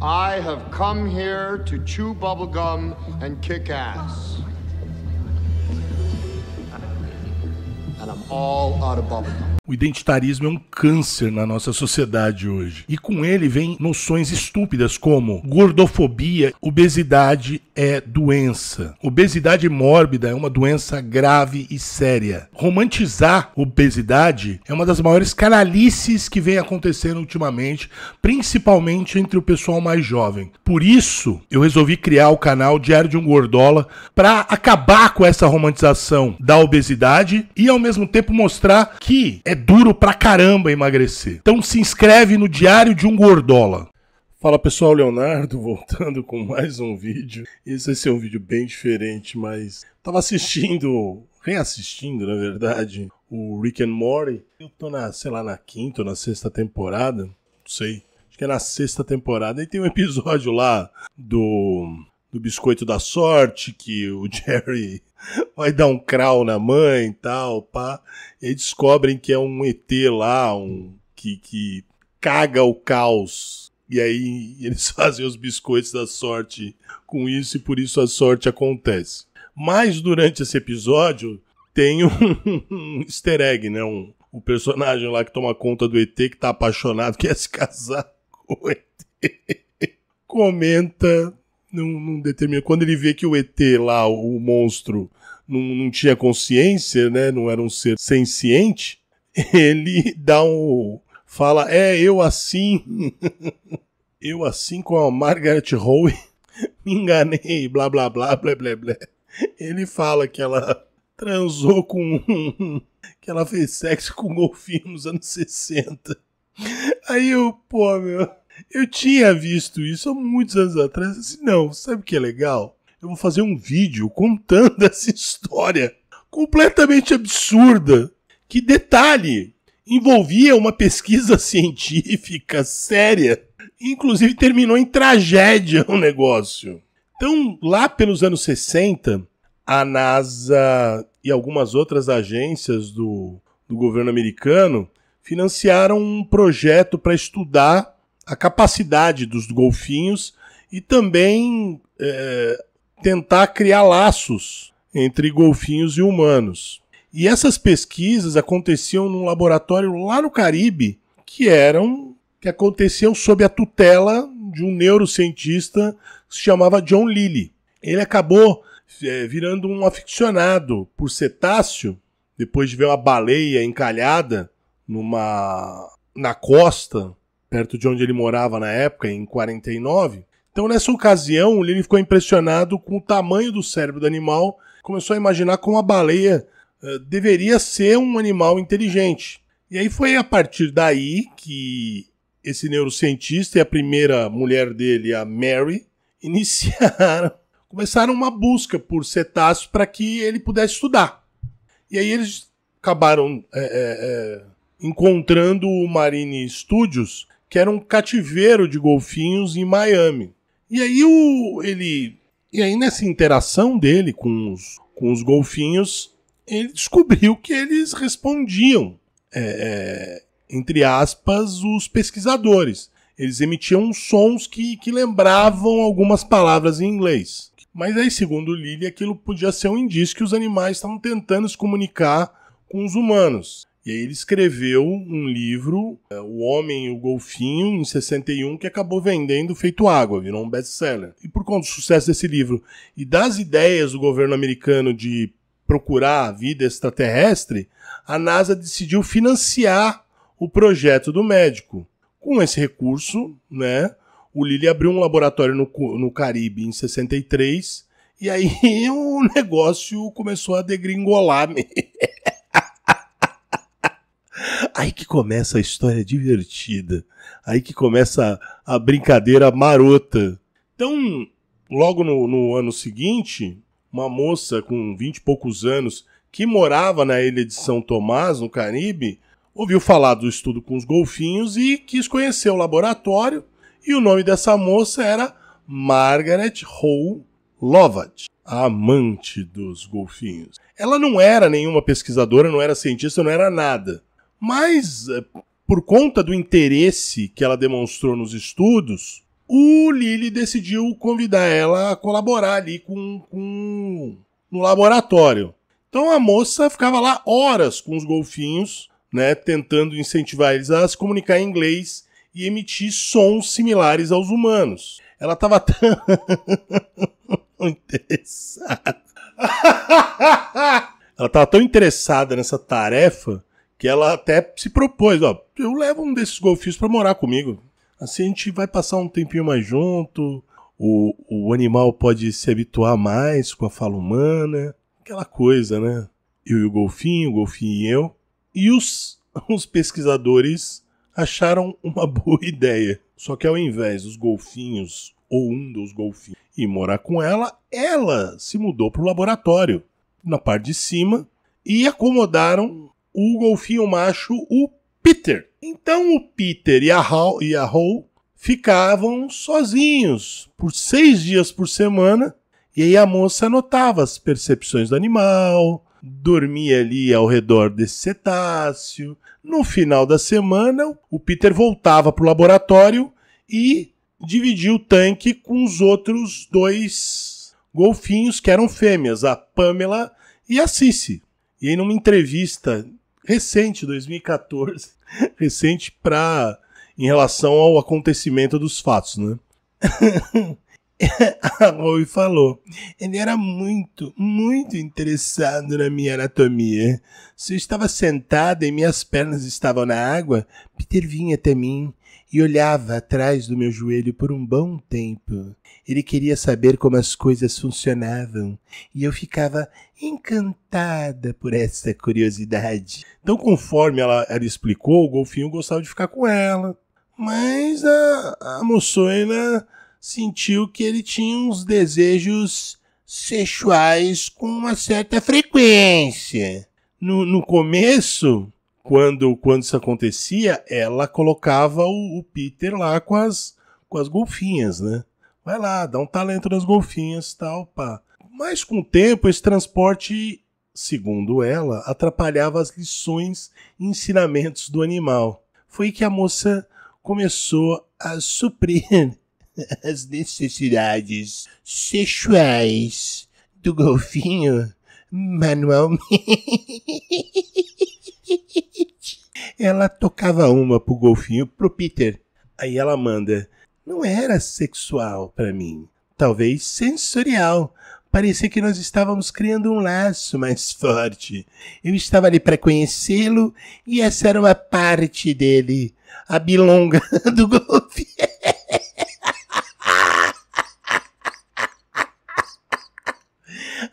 I have come here to chew bubblegum and kick ass. And I'm all out of bubblegum. O identitarismo é um câncer na nossa sociedade hoje. E com ele vem noções estúpidas como gordofobia. Obesidade é doença. Obesidade mórbida é uma doença grave e séria. Romantizar obesidade é uma das maiores canalices que vem acontecendo ultimamente, principalmente entre o pessoal mais jovem. Por isso, eu resolvi criar o canal Diário de um Gordola para acabar com essa romantização da obesidade e ao mesmo tempo mostrar que é duro pra caramba emagrecer. Então se inscreve no Diário de um Gordola. Fala pessoal, Leonardo, voltando com mais um vídeo. Esse vai ser um vídeo bem diferente, mas tava reassistindo na verdade, o Rick and Morty. Eu tô na quinta ou na sexta temporada, não sei, acho que é na sexta temporada. E tem um episódio lá do Biscoito da Sorte, que o Jerry vai dar um crau na mãe e tal, pá. E aí descobrem que é um ET lá, que caga o caos. E aí eles fazem os biscoitos da sorte com isso e por isso a sorte acontece. Mas durante esse episódio tem um easter egg, né? O personagem lá que toma conta do ET, que tá apaixonado, quer se casar com o ET, comenta... Não determina. Quando ele vê que o ET lá, o monstro, não tinha consciência, né? Não era um ser senciente, ele fala, eu assim com a Margaret Howe me enganei, blá blá blá blá blá blá. Ele fala que ela transou que ela fez sexo com golfinho nos anos 60. Aí eu tinha visto isso há muitos anos atrás. Assim, não, sabe o que é legal? Eu vou fazer um vídeo contando essa história completamente absurda. Que, detalhe, envolvia uma pesquisa científica séria. Inclusive terminou em tragédia o negócio. Então, lá pelos anos 60, a NASA e algumas outras agências do governo americano financiaram um projeto para estudar a capacidade dos golfinhos e também tentar criar laços entre golfinhos e humanos. E essas pesquisas aconteciam num laboratório lá no Caribe, que aconteciam sob a tutela de um neurocientista que se chamava John Lilly. Ele acabou virando um aficionado por cetáceo, depois de ver uma baleia encalhada na costa, perto de onde ele morava na época, em 49. Então, nessa ocasião, o Lilly ficou impressionado com o tamanho do cérebro do animal, começou a imaginar como a baleia deveria ser um animal inteligente. E aí foi a partir daí que esse neurocientista e a primeira mulher dele, a Mary, começaram uma busca por cetáceos para que ele pudesse estudar. E aí eles acabaram encontrando o Marine Studios, que era um cativeiro de golfinhos em Miami. E aí nessa interação dele com os golfinhos, ele descobriu que eles respondiam, entre aspas, os pesquisadores. Eles emitiam sons que lembravam algumas palavras em inglês. Mas aí, segundo o Lilly, aquilo podia ser um indício que os animais estavam tentando se comunicar com os humanos. E aí ele escreveu um livro, O Homem e o Golfinho, em 61, que acabou vendendo feito água, virou um best-seller. E por conta do sucesso desse livro e das ideias do governo americano de procurar a vida extraterrestre, a NASA decidiu financiar o projeto do médico. Com esse recurso, né, o Lilly abriu um laboratório no Caribe em 63, e aí o negócio começou a degringolar mesmo. Aí que começa a história divertida. Aí que começa a brincadeira marota. Então, logo no ano seguinte, uma moça com 20 e poucos anos que morava na ilha de São Tomás, no Caribe, ouviu falar do estudo com os golfinhos e quis conhecer o laboratório. E o nome dessa moça era Margaret Howe Lovatt, a amante dos golfinhos. Ela não era nenhuma pesquisadora, não era cientista, não era nada. Mas, por conta do interesse que ela demonstrou nos estudos, o Lily decidiu convidar ela a colaborar ali no laboratório. Então a moça ficava lá horas com os golfinhos, né, tentando incentivar eles a se comunicar em inglês e emitir sons similares aos humanos. Ela estava tão interessada. Ela estava tão interessada nessa tarefa que ela até se propôs, ó, eu levo um desses golfinhos para morar comigo. Assim a gente vai passar um tempinho mais junto, o animal pode se habituar mais com a fala humana, aquela coisa, né? Eu e o golfinho e eu. E os pesquisadores acharam uma boa ideia. Só que ao invés dos golfinhos, ou um dos golfinhos, ir morar com ela, ela se mudou para o laboratório, na parte de cima, e acomodaram o golfinho macho, o Peter. Então o Peter e a Hall ficavam sozinhos por 6 dias por semana, e aí a moça anotava as percepções do animal, dormia ali ao redor desse cetáceo. No final da semana, o Peter voltava para o laboratório e dividia o tanque com os outros 2 golfinhos que eram fêmeas, a Pamela e a Cici. E aí numa entrevista recente, 2014, recente em relação ao acontecimento dos fatos, né? A Roy falou, ele era muito, muito interessado na minha anatomia. Se eu estava sentada e minhas pernas estavam na água, Peter vinha até mim e olhava atrás do meu joelho por um bom tempo. Ele queria saber como as coisas funcionavam e eu ficava encantada por essa curiosidade. Então, conforme ela explicou, o golfinho gostava de ficar com ela, mas a moçoina sentiu que ele tinha uns desejos sexuais com uma certa frequência. No começo, quando isso acontecia, ela colocava o Peter lá com as golfinhas, né? Vai lá, dá um talento nas golfinhas e tal, pá. Mas com o tempo, esse transporte, segundo ela, atrapalhava as lições e ensinamentos do animal. Foi aí que a moça começou a suprir as necessidades sexuais do golfinho manualmente. Ela tocava uma pro golfinho, pro Peter. Aí ela manda, não era sexual pra mim, talvez sensorial. Parecia que nós estávamos criando um laço mais forte. Eu estava ali para conhecê-lo e essa era uma parte dele, a bilonga do golfinho.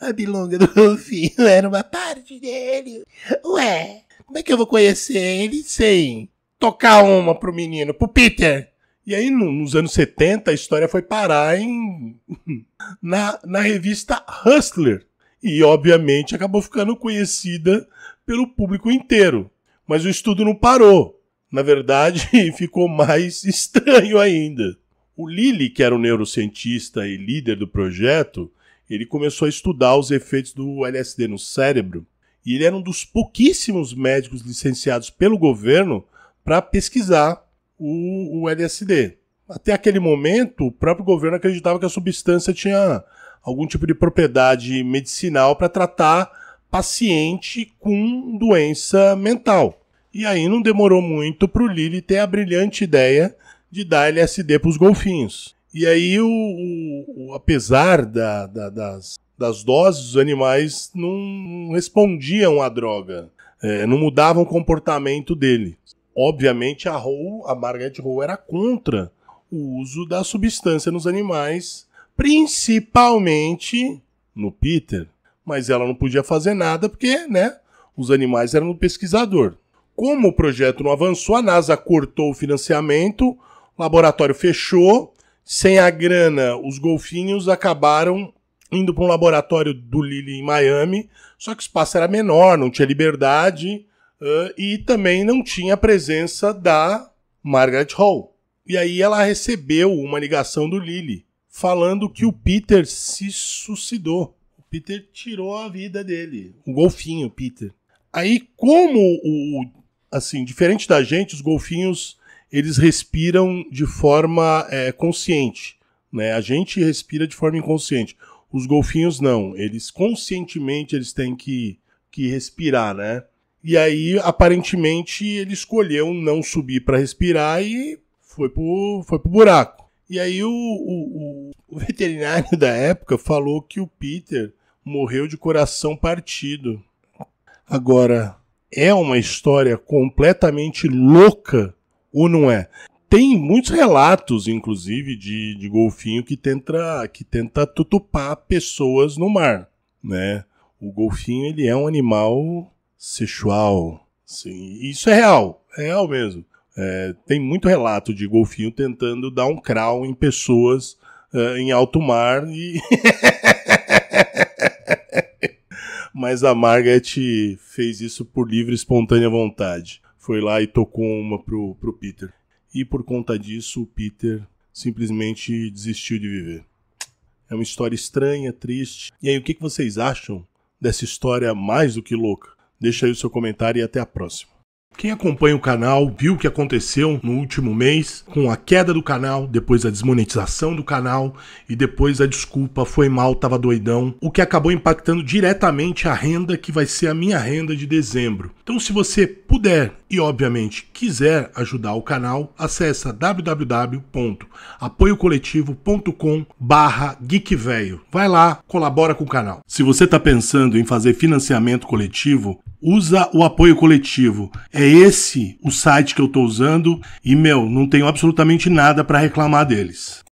A bilonga do golfinho era uma parte dele. Ué, como é que eu vou conhecer ele sem tocar uma pro menino, pro Peter? E aí, nos anos 70, a história foi parar na revista Hustler. E, obviamente, acabou ficando conhecida pelo público inteiro. Mas o estudo não parou. Na verdade, ficou mais estranho ainda. O Lily, que era o neurocientista e líder do projeto, ele começou a estudar os efeitos do LSD no cérebro. E ele era um dos pouquíssimos médicos licenciados pelo governo para pesquisar o LSD. Até aquele momento, o próprio governo acreditava que a substância tinha algum tipo de propriedade medicinal para tratar paciente com doença mental. E aí não demorou muito para o Lily ter a brilhante ideia de dar LSD para os golfinhos. E aí, apesar das doses, os animais não respondiam à droga, não mudavam o comportamento dele. Obviamente, a Margaret Hall era contra o uso da substância nos animais, principalmente no Peter. Mas ela não podia fazer nada porque, né, os animais eram do pesquisador. Como o projeto não avançou, a NASA cortou o financiamento, o laboratório fechou. Sem a grana, os golfinhos acabaram indo para um laboratório do Lily em Miami, só que o espaço era menor, não tinha liberdade, e também não tinha a presença da Margaret Hall. E aí ela recebeu uma ligação do Lily, falando que o Peter se suicidou. O Peter tirou a vida dele. O golfinho, Peter. Aí, como, assim, diferente da gente, os golfinhos, eles respiram de forma consciente, né? A gente respira de forma inconsciente. Os golfinhos não, eles conscientemente eles têm que respirar, né? E aí, aparentemente, ele escolheu não subir para respirar e foi pro buraco. E aí o veterinário da época falou que o Peter morreu de coração partido. Agora, é uma história completamente louca ou não é? Tem muitos relatos, inclusive, de golfinho que tenta tutupar pessoas no mar, né? O golfinho, ele é um animal sexual. Sim, isso é real mesmo. Tem muito relato de golfinho tentando dar um crawl em pessoas em alto mar e... Mas a Margaret fez isso por livre e espontânea vontade. Foi lá e tocou uma pro Peter. E por conta disso, o Peter simplesmente desistiu de viver. É uma história estranha, triste. E aí, o que vocês acham dessa história mais do que louca? Deixa aí o seu comentário e até a próxima. Quem acompanha o canal viu o que aconteceu no último mês com a queda do canal, depois a desmonetização do canal e depois a desculpa, foi mal, tava doidão, o que acabou impactando diretamente a renda que vai ser a minha renda de dezembro. Então se você puder e obviamente quiser ajudar o canal, acessa www.apoiocoletivo.com/geekvelho. Vai lá, colabora com o canal. Se você está pensando em fazer financiamento coletivo, usa o Apoio Coletivo. É esse o site que eu estou usando e, não tenho absolutamente nada para reclamar deles.